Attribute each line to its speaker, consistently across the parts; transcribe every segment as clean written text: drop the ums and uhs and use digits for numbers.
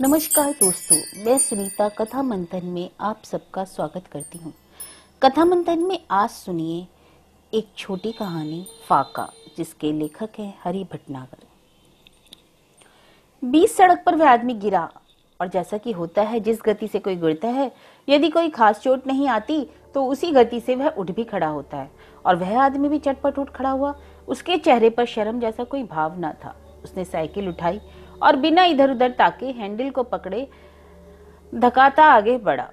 Speaker 1: नमस्कार दोस्तों, मैं सुनीता कथा मंथन में आप सबका स्वागत करती हूँ। कथा मंथन में आज सुनिए एक छोटी कहानी फाका, जिसके लेखक हैं हरि भटनागर। बीच सड़क पर वह आदमी गिरा और जैसा कि होता है जिस गति से कोई गिरता है, यदि कोई खास चोट नहीं आती तो उसी गति से वह उठ भी खड़ा होता है। और वह आदमी भी चटपट उठ खड़ा हुआ। उसके चेहरे पर शर्म जैसा कोई भाव न था। उसने साइकिल उठाई और बिना इधर उधर ताके हैंडल को पकड़े धकाता आगे बढ़ा।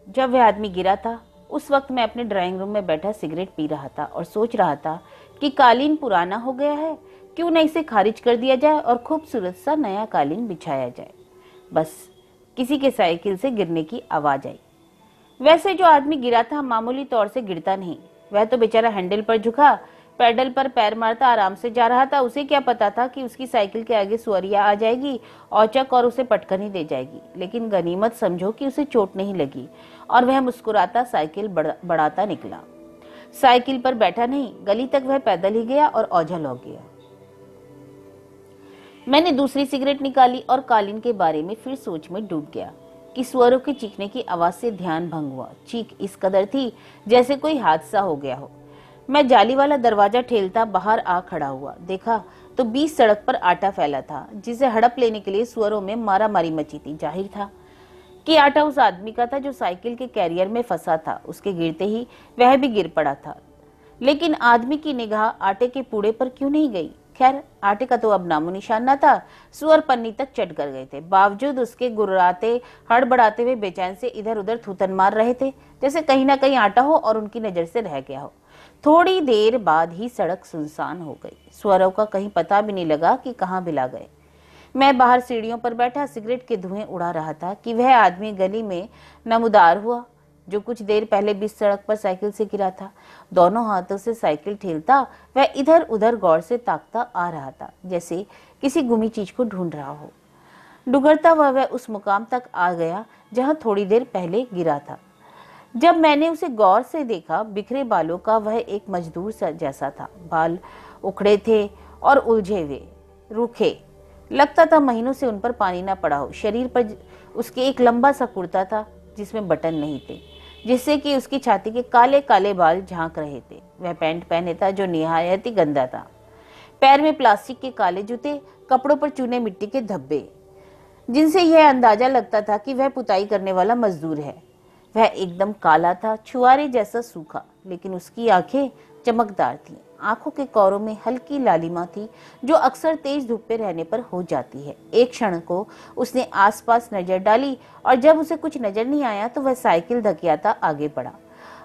Speaker 1: जब वह आदमी गिरा था उस वक्त मैं अपने ड्राइंग रूम में बैठा सिगरेट पी रहा था और सोच रहा था कि कालीन पुराना हो गया है, क्यों न इसे खारिज कर दिया जाए और खूबसूरत सा नया कालीन बिछाया जाए। बस किसी के साइकिल से गिरने की आवाज आई। वैसे जो आदमी गिरा था मामूली तौर से गिरता नहीं, वह तो बेचारा हैंडल पर झुका, पैडल पर पैर मारता आराम से जा रहा था। उसे क्या पता था कि उसकी साइकिल के आगे सुअरिया आ जाएगी, औचक, और उसे पटकनी दे जाएगी। लेकिन गनीमत समझो कि उसे चोट नहीं लगी और वह मुस्कुराता साइकिल बढ़ाता निकला। साइकिल पर बैठा नहीं, गली तक वह पैदल ही गया और ओझल हो गया। मैंने दूसरी सिगरेट निकाली और कालीन के बारे में फिर सोच में डूब गया कि सुअरों के चीखने की आवाज से ध्यान भंग हुआ। चीख इस कदर थी जैसे कोई हादसा हो गया हो। मैं जाली वाला दरवाजा ठेलता बाहर आ खड़ा हुआ। देखा तो बीच सड़क पर आटा फैला था, जिसे हड़प लेने के लिए सुअरों में मारामारी मची थी। जाहिर था कि आटा उस आदमी का था जो साइकिल के कैरियर में फंसा था। उसके गिरते ही वह भी गिर पड़ा था, लेकिन आदमी की निगाह आटे के पूड़े पर क्यों नहीं गई। खैर, आटे का तो अब नामो निशान न था। सुअर पन्नी तक चढ़ कर गए थे। बावजूद उसके गुर्राते हड़बड़ाते हुए बेचैन से इधर उधर थूथन मार रहे थे, जैसे कहीं ना कहीं आटा हो और उनकी नजर से रह गया हो। थोड़ी देर बाद ही सड़क सुनसान हो गई। सुअरों का कहीं पता भी नहीं लगा कि कहाँ बिला गए। मैं बाहर सीढ़ियों पर बैठा सिगरेट के धुएं उड़ा रहा था कि वह आदमी गली में नमूदार हुआ, जो कुछ देर पहले बीच सड़क पर साइकिल से गिरा था। दोनों हाथों से साइकिल ठेलता वह इधर उधर गौर से ताकता आ रहा था, जैसे किसी गुमी चीज को ढूंढ रहा हो। डुगरता हुआ वह उस मुकाम तक आ गया जहां थोड़ी देर पहले गिरा था। जब मैंने उसे गौर से देखा, बिखरे बालों का वह एक मजदूर जैसा था। बाल उखड़े थे और उलझे हुए, रूखे। लगता था महीनों से उन पर पानी ना पड़ा हो। शरीर पर उसके एक लंबा सा कुर्ता था जिसमें बटन नहीं थे, जिससे कि उसकी छाती के काले काले बाल झांक रहे थे। वह पैंट पहने था जो निहायत ही गंदा था। पैर में प्लास्टिक के काले जूते, कपड़ों पर चूने मिट्टी के धब्बे, जिनसे यह अंदाजा लगता था कि वह पुताई करने वाला मजदूर है। वह एकदम काला था, छुआरे जैसा सूखा, लेकिन उसकी आंखें चमकदार थीं। आंखों के कौरों में हल्की लालिमा थी, जो अक्सर तेज धूप पे रहने पर हो जाती है। एक क्षण को उसने आसपास नजर डाली और जब उसे कुछ नजर नहीं आया तो वह साइकिल धकियाता आगे बढ़ा।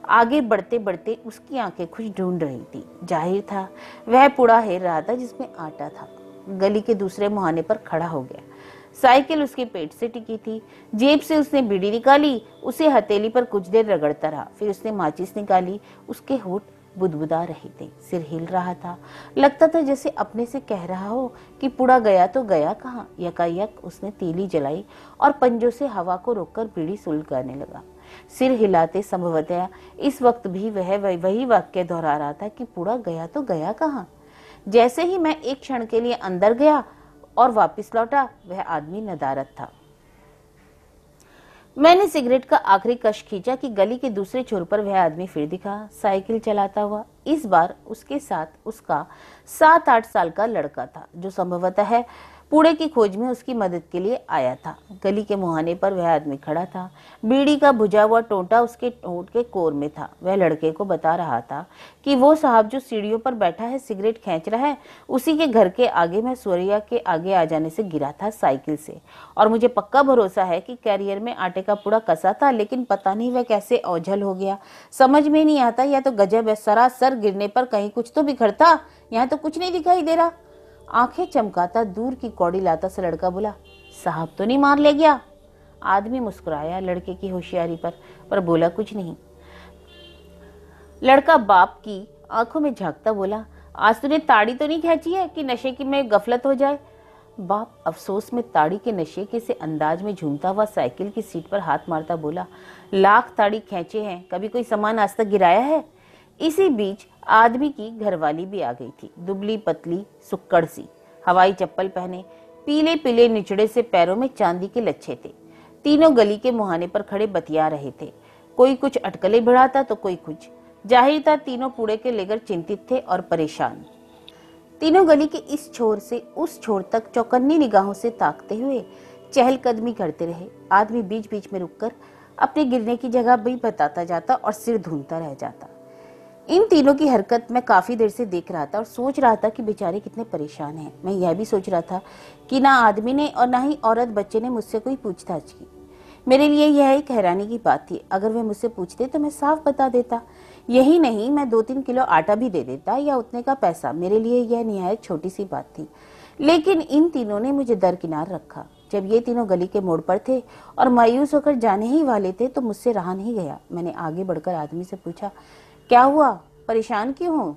Speaker 1: आगे बढ़ते बढ़ते उसकी आंखें कुछ ढूंढ रही थी। जाहिर था वह पुड़ा हेर रहा था जिसमें आटा था। गली के दूसरे मुहाने पर खड़ा हो गया। साइकिल उसके पेट से टिकी थी। जेब से उसने बीड़ी निकाली, उसे हथेली पर कुछ देर रगड़ता रहा। फिर उसने माचिस निकाली। उसके होंठ बुदबुदा रहे थे, सिर हिल रहा था। लगता था जैसे अपने से कह रहा हो कि पुड़ा गया तो गया कहाँ। यकायक उसने तीली जलाई और पंजों से हवा को रोककर बीड़ी सुलगाने लगा। सिर हिलाते संभवतः इस वक्त भी वह वही वाक्य दोहरा रहा था कि पुड़ा गया तो गया कहाँ। जैसे ही मैं एक क्षण के लिए अंदर गया और वापस लौटा, वह आदमी नदारद था। मैंने सिगरेट का आखिरी कश खींचा कि गली के दूसरे छोर पर वह आदमी फिर दिखा, साइकिल चलाता हुआ। इस बार उसके साथ उसका 7-8 साल का लड़का था, जो संभवतः पूड़े की खोज में उसकी मदद के लिए आया था। गली के मुहाने पर वह आदमी खड़ा था। बीड़ी का बुझा हुआ टोंटा उसके होंठ के कोर में था। वह लड़के को बता रहा था कि वो साहब जो सीढ़ियों पर बैठा है, सिगरेट खींच रहा है, उसी के घर के आगे मैं सुअरिया के आगे आ जाने से गिरा था साइकिल से। और मुझे पक्का भरोसा है कि कैरियर में आटे का पुड़ा कसा था, लेकिन पता नहीं वह कैसे ओझल हो गया। समझ में नहीं आता, या तो गजब है, सरासर गिरने पर कहीं कुछ तो बिखरता, यहाँ तो कुछ नहीं दिखाई दे रहा। आंखें चमकाता दूर की कौड़ी लाता सा लड़का बोला, साहब तो नहीं मार ले गया। आदमी मुस्कुराया लड़के की होशियारी पर बोला कुछ नहीं। लड़का बाप की आंखों में झांकता बोला, आज तूने ताड़ी तो नहीं खींची है कि नशे की में गफलत हो जाए। बाप अफसोस में ताड़ी के नशे के से अंदाज में झूमता हुआ साइकिल की सीट पर हाथ मारता बोला, लाख ताड़ी खींचे हैं, कभी कोई सामान आज तक गिराया है। इसी बीच आदमी की घरवाली भी आ गई थी, दुबली पतली सुक्कड़ सी, हवाई चप्पल पहने, पीले पीले निचड़े से पैरों में चांदी के लच्छे थे। तीनों गली के मुहाने पर खड़े बतिया रहे थे। कोई कुछ अटकलें भिड़ाता तो कोई कुछ। जाहिर था तीनों कूड़े के लेकर चिंतित थे और परेशान। तीनों गली के इस छोर से उस छोर तक चौकन्नी निगाहों से ताकते हुए चहलकदमी करते रहे। आदमी बीच बीच में रुककर अपने गिरने की जगह भी बताता जाता और सिर ढूंढता रह जाता। इन तीनों की हरकत मैं काफी देर से देख रहा था और सोच रहा था कि बेचारे कितने परेशान हैं। मैं यह भी सोच रहा था कि ना आदमी ने और ना ही औरत बच्चे ने मुझसे कोई पूछताछ की। मेरे लिए यह एक हैरानी की बात थी। अगर वे मुझसे पूछते तो मैं साफ बता देता। यही नहीं, मैं 2-3 किलो आटा भी दे देता या उतने का पैसा। मेरे लिए यह निहायत छोटी सी बात थी, लेकिन इन तीनों ने मुझे दरकिनार रखा। जब ये तीनों गली के मोड़ पर थे और मायूस होकर जाने ही वाले थे तो मुझसे रहा नहीं गया। मैंने आगे बढ़कर आदमी से पूछा, क्या हुआ, परेशान क्यों हो?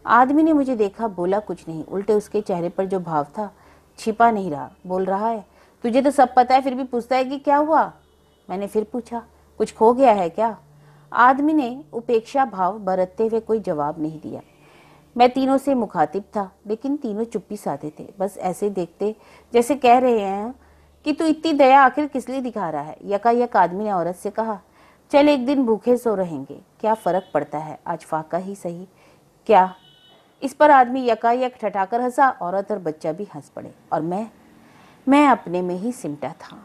Speaker 1: आदमी ने मुझे देखा, बोला कुछ नहीं। उल्टे उसके चेहरे पर जो भाव था छिपा नहीं रहा। बोल रहा है, तुझे तो सब पता है फिर भी पूछता है कि क्या हुआ? मैंने फिर पूछा, कुछ खो गया है क्या? आदमी ने उपेक्षा भाव बरतते हुए कोई जवाब नहीं दिया। मैं तीनों से मुखातिब था, लेकिन तीनों चुप्पी साधे थे। बस ऐसे देखते जैसे कह रहे हैं कि तू इतनी दया आखिर किस लिए दिखा रहा है। यकायक आदमी ने औरत से कहा, चल एक दिन भूखे सो रहेंगे, क्या फर्क पड़ता है, आज फाका ही सही। क्या? इस पर आदमी यकायक ठठाकर हंसा। औरत और बच्चा भी हंस पड़े और मैं अपने में ही सिमटा था।